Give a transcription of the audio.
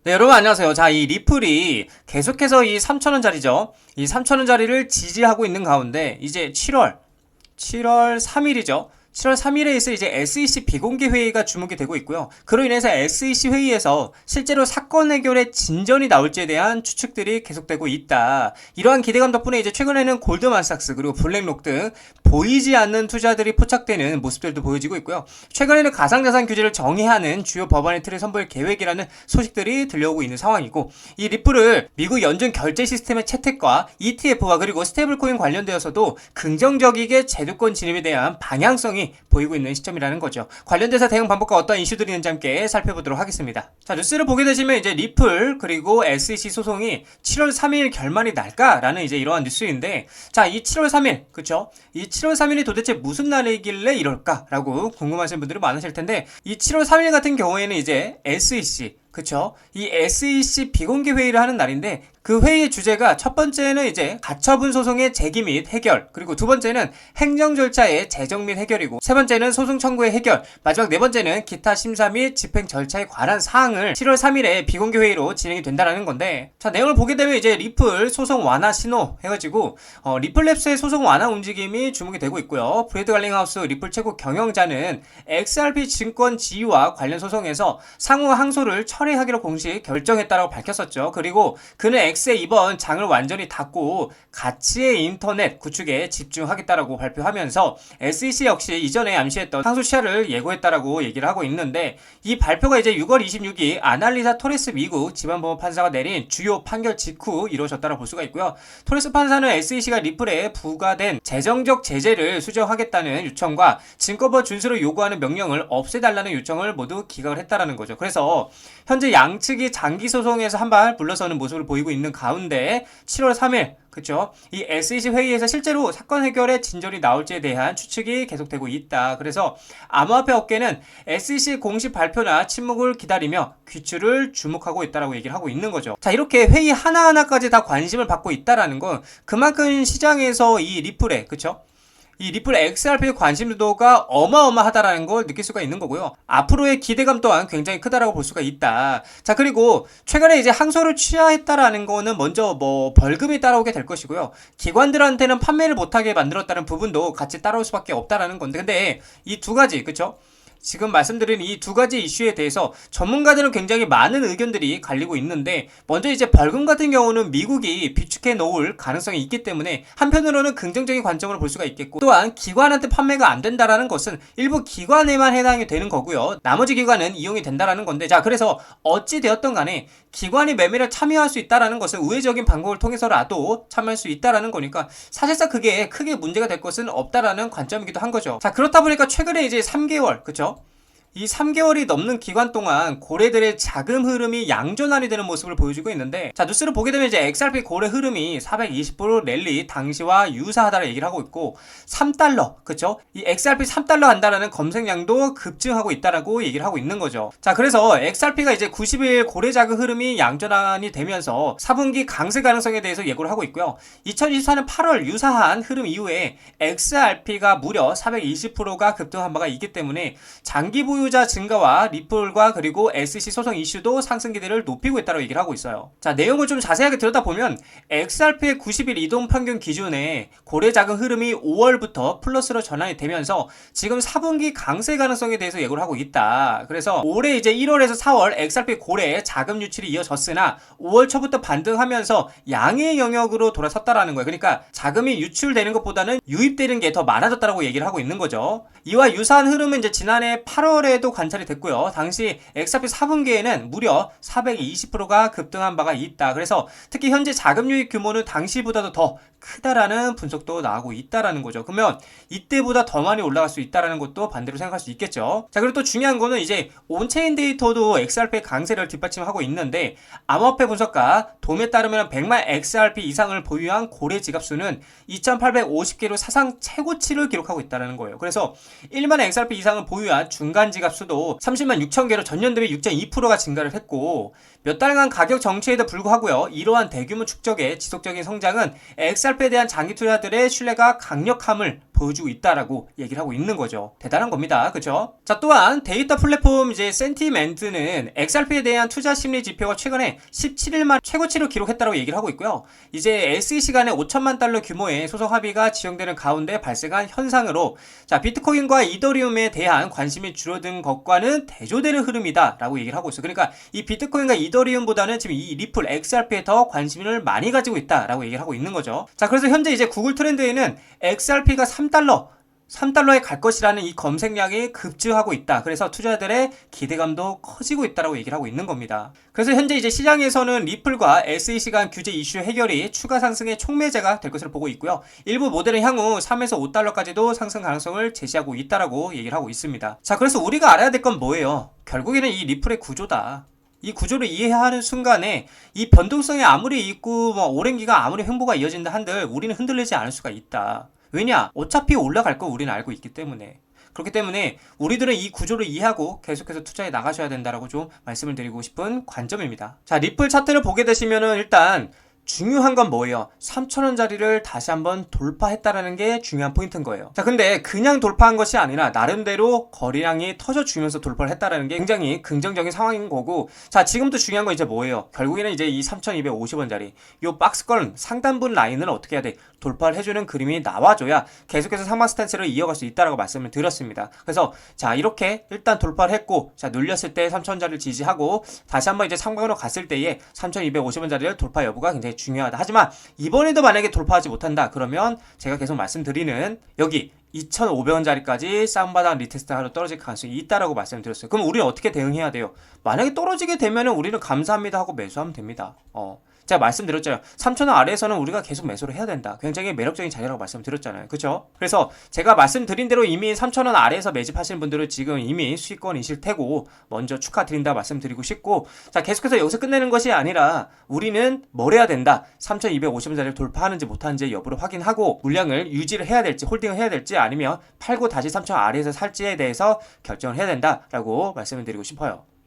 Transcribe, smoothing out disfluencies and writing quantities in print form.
네, 여러분 안녕하세요. 자, 이 리플이 계속해서 이 3,000원짜리죠. 이 3,000원짜리를 지지하고 있는 가운데 이제 7월 3일이죠. 7월 3일에 있을 이제 SEC 비공개 회의가 주목이 되고 있고요. 그로 인해서 SEC 회의에서 실제로 사건 해결의 진전이 나올지에 대한 추측들이 계속되고 있다. 이러한 기대감 덕분에 이제 최근에는 골드만삭스 그리고 블랙록 등 보이지 않는 투자들이 포착되는 모습들도 보여지고 있고요. 최근에는 가상자산 규제를 정의하는 주요 법안의 틀을 선보일 계획이라는 소식들이 들려오고 있는 상황이고, 이 리플을 미국 연준 결제 시스템의 채택과 ETF와 그리고 스테이블코인 관련되어서도 긍정적이게 제도권 진입에 대한 방향성이 보이고 있는 시점이라는 거죠. 관련돼서 대응 방법과 어떤 이슈들이 있는지 함께 살펴보도록 하겠습니다. 자, 뉴스를 보게 되시면 이제 리플 그리고 SEC 소송이 7월 3일 결말이 날까라는 이제 이러한 뉴스인데, 자, 이 7월 3일 그쵸? 이 7월 3일이 도대체 무슨 날이길래 이럴까라고 궁금하신 분들이 많으실 텐데, 이 7월 3일 같은 경우에는 이제 SEC 그쵸? 이 SEC 비공개 회의를 하는 날인데, 그 회의의 주제가 첫 번째는 이제 가처분 소송의 제기 및 해결, 그리고 두 번째는 행정 절차의 제정 및 해결이고, 세 번째는 소송 청구의 해결, 마지막 네 번째는 기타 심사 및 집행 절차에 관한 사항을 7월 3일에 비공개 회의로 진행이 된다라는 건데, 자, 내용을 보게 되면 이제 리플 소송 완화 신호 해가지고 리플랩스의 소송 완화 움직임이 주목이 되고 있고요. 브래드 갈링하우스 리플 최고 경영자는 XRP 증권 지위와 관련 소송에서 상호 항소를 철회하기로 공식 결정했다라고 밝혔었죠. 그리고 그는 X의 이번 장을 완전히 닫고 가치의 인터넷 구축에 집중하겠다라고 발표하면서 SEC 역시 이전에 암시했던 상소 시한을 예고했다라고 얘기를 하고 있는데, 이 발표가 이제 6월 26일 아날리사 토레스 미국 지방법원 판사가 내린 주요 판결 직후 이루어졌다고 볼 수가 있고요. 토레스 판사는 SEC가 리플에 부과된 재정적 제재를 수정하겠다는 요청과 증거법 준수를 요구하는 명령을 없애달라는 요청을 모두 기각을 했다라는 거죠. 그래서 현재 양측이 장기 소송에서 한 발 물러서는 모습을 보이고 있는 가운데 7월 3일 그쵸? 이 SEC 회의에서 실제로 사건 해결의 진전이 나올지에 대한 추측이 계속되고 있다. 그래서 암호화폐 업계는 SEC 공식 발표나 침묵을 기다리며 귀추를 주목하고 있다라고 얘기를 하고 있는 거죠. 자, 이렇게 회의 하나하나까지 다 관심을 받고 있다라는 건 그만큼 시장에서 이 리플에 그쵸? 이 리플 XRP의 관심도가 어마어마하다라는 걸 느낄 수가 있는 거고요. 앞으로의 기대감 또한 굉장히 크다라고 볼 수가 있다. 자, 그리고 최근에 이제 항소를 취하했다라는 거는 먼저 벌금이 따라오게 될 것이고요. 기관들한테는 판매를 못하게 만들었다는 부분도 같이 따라올 수밖에 없다라는 건데, 근데 이 두 가지 그쵸? 지금 말씀드린 이 두 가지 이슈에 대해서 전문가들은 굉장히 많은 의견들이 갈리고 있는데, 먼저 이제 벌금 같은 경우는 미국이 비축해 놓을 가능성이 있기 때문에 한편으로는 긍정적인 관점으로 볼 수가 있겠고, 또한 기관한테 판매가 안 된다라는 것은 일부 기관에만 해당이 되는 거고요. 나머지 기관은 이용이 된다라는 건데, 자, 그래서 어찌 되었던 간에 기관이 매매를 참여할 수 있다라는 것은 우회적인 방법을 통해서라도 참여할 수 있다라는 거니까 사실상 그게 크게 문제가 될 것은 없다라는 관점이기도 한 거죠. 자, 그렇다 보니까 최근에 이제 3개월 그쵸? 이 3개월이 넘는 기간 동안 고래들의 자금 흐름이 양전환이 되는 모습을 보여주고 있는데, 자, 뉴스를 보게 되면 이제 XRP 고래 흐름이 420% 랠리 당시와 유사하다고 얘기를 하고 있고, 3달러 그쵸? 이 XRP 3달러 한다라는 검색량도 급증하고 있다라고 얘기를 하고 있는 거죠. 자, 그래서 XRP가 이제 90일 고래 자금 흐름이 양전환이 되면서 4분기 강세 가능성에 대해서 예고를 하고 있고요. 2024년 8월 유사한 흐름 이후에 XRP가 무려 420%가 급등한 바가 있기 때문에 장기 보유자 증가와 리플과 그리고 SEC 소송 이슈도 상승 기대를 높이고 있다고 얘기를 하고 있어요. 자, 내용을 좀 자세하게 들여다보면 XRP의 90일 이동 평균 기준에 고래 자금 흐름이 5월부터 플러스로 전환이 되면서 지금 4분기 강세 가능성에 대해서 예고를 하고 있다. 그래서 올해 이제 1월에서 4월 XRP 고래 자금 유출이 이어졌으나 5월 초부터 반등하면서 양의 영역으로 돌아섰다라는 거예요. 그러니까 자금이 유출되는 것보다는 유입되는 게 더 많아졌다라고 얘기를 하고 있는 거죠. 이와 유사한 흐름은 이제 지난해 8월에도 관찰이 됐고요. 당시 XRP 4분기에는 무려 420%가 급등한 바가 있다. 그래서 특히 현재 자금 유입 규모는 당시보다도 더 크다라는 분석도 나오고 있다라는 거죠. 그러면 이때보다 더 많이 올라갈 수 있다라는 것도 반대로 생각할 수 있겠죠. 자, 그리고 또 중요한 거는 이제 온체인 데이터도 XRP의 강세를 뒷받침하고 있는데, 암호화폐 분석가 돔에 따르면 100만 XRP 이상을 보유한 고래 지갑 수는 2,850개로 사상 최고치를 기록하고 있다는 거예요. 그래서 1만 XRP 이상을 보유한 중간 지갑 수도 30만 6천 개로 전년 대비 6.2%가 증가를 했고, 몇 달간 가격 정체에도 불구하고요, 이러한 대규모 축적의 지속적인 성장은 XRP에 대한 장기 투자들의 신뢰가 강력함을 보여주고 있다라고 얘기를 하고 있는 거죠. 대단한 겁니다. 그쵸? 자, 또한 데이터 플랫폼 이제 센티멘트는 XRP에 대한 투자 심리 지표가 최근에 17일만 최고치를 기록했다고 얘기를 하고 있고요. 이제 SEC 간의 5천만 달러 규모의 소송 합의가 지연되는 가운데 발생한 현상으로 자, 비트코인과 이더리움에 대한 관심이 줄어든 것과는 대조되는 흐름이다라고 얘기를 하고 있어요. 그러니까 이 비트코인과 이더리움보다는 지금 이 리플 XRP에 더 관심을 많이 가지고 있다라고 얘기를 하고 있는 거죠. 자, 그래서 현재 이제 구글 트렌드에는 XRP가 3달러에 갈 것이라는 이 검색량이 급증하고 있다. 그래서 투자자들의 기대감도 커지고 있다라고 얘기를 하고 있는 겁니다. 그래서 현재 이제 시장에서는 리플과 SEC 간 규제 이슈 해결이 추가 상승의 촉매제가 될 것으로 보고 있고요. 일부 모델은 향후 3에서 5달러까지도 상승 가능성을 제시하고 있다라고 얘기를 하고 있습니다. 자, 그래서 우리가 알아야 될 건 뭐예요? 결국에는 이 리플의 구조다. 이 구조를 이해하는 순간에 이 변동성이 아무리 있고 오랜 기간 아무리 횡보가 이어진다 한들 우리는 흔들리지 않을 수가 있다. 왜냐? 어차피 올라갈 거 우리는 알고 있기 때문에. 그렇기 때문에 우리들은 이 구조를 이해하고 계속해서 투자해 나가셔야 된다라고 좀 말씀을 드리고 싶은 관점입니다. 자, 리플 차트를 보게 되시면은 일단 중요한 건 뭐예요? 3,000원짜리를 다시 한번 돌파했다라는 게 중요한 포인트인 거예요. 자, 근데 그냥 돌파한 것이 아니라 나름대로 거래량이 터져주면서 돌파를 했다라는 게 굉장히 긍정적인 상황인 거고, 자, 지금부터 중요한 건 이제 뭐예요? 결국에는 이제 이 3,250원짜리 요 박스권 상단분 라인을 어떻게 해야 돼? 돌파를 해주는 그림이 나와줘야 계속해서 상방 스탠스를 이어갈 수 있다라고 말씀을 드렸습니다. 그래서 자, 이렇게 일단 돌파를 했고, 자, 눌렸을 때 3,000원짜리를 지지하고 다시 한번 이제 상방으로 갔을 때에 3,250원짜리를 돌파 여부가 굉장히 중요하다. 하지만 이번에도 만약에 돌파하지 못한다 그러면 제가 계속 말씀드리는 여기 2,500원짜리까지 쌍바닥 리테스트 하러 떨어질 가능성이 있다라고 말씀드렸어요. 그럼 우리는 어떻게 대응해야 돼요? 만약에 떨어지게 되면은 우리는 감사합니다 하고 매수하면 됩니다. 제가 말씀드렸잖아요. 3,000원 아래에서는 우리가 계속 매수를 해야 된다. 굉장히 매력적인 자리라고 말씀드렸잖아요. 그쵸? 그래서 제가 말씀드린 대로 이미 3,000원 아래에서 매집하시는 분들은 지금 이미 수익권이실 테고 먼저 축하드린다 말씀드리고 싶고, 자, 계속해서 여기서 끝내는 것이 아니라 우리는 뭘 해야 된다. 3,250원짜리를 돌파하는지 못하는지 여부를 확인하고 물량을 유지를 해야 될지 홀딩을 해야 될지 아니면 팔고 다시 3,000원 아래에서 살지에 대해서 결정을 해야 된다라고 말씀을 드리고 싶어요.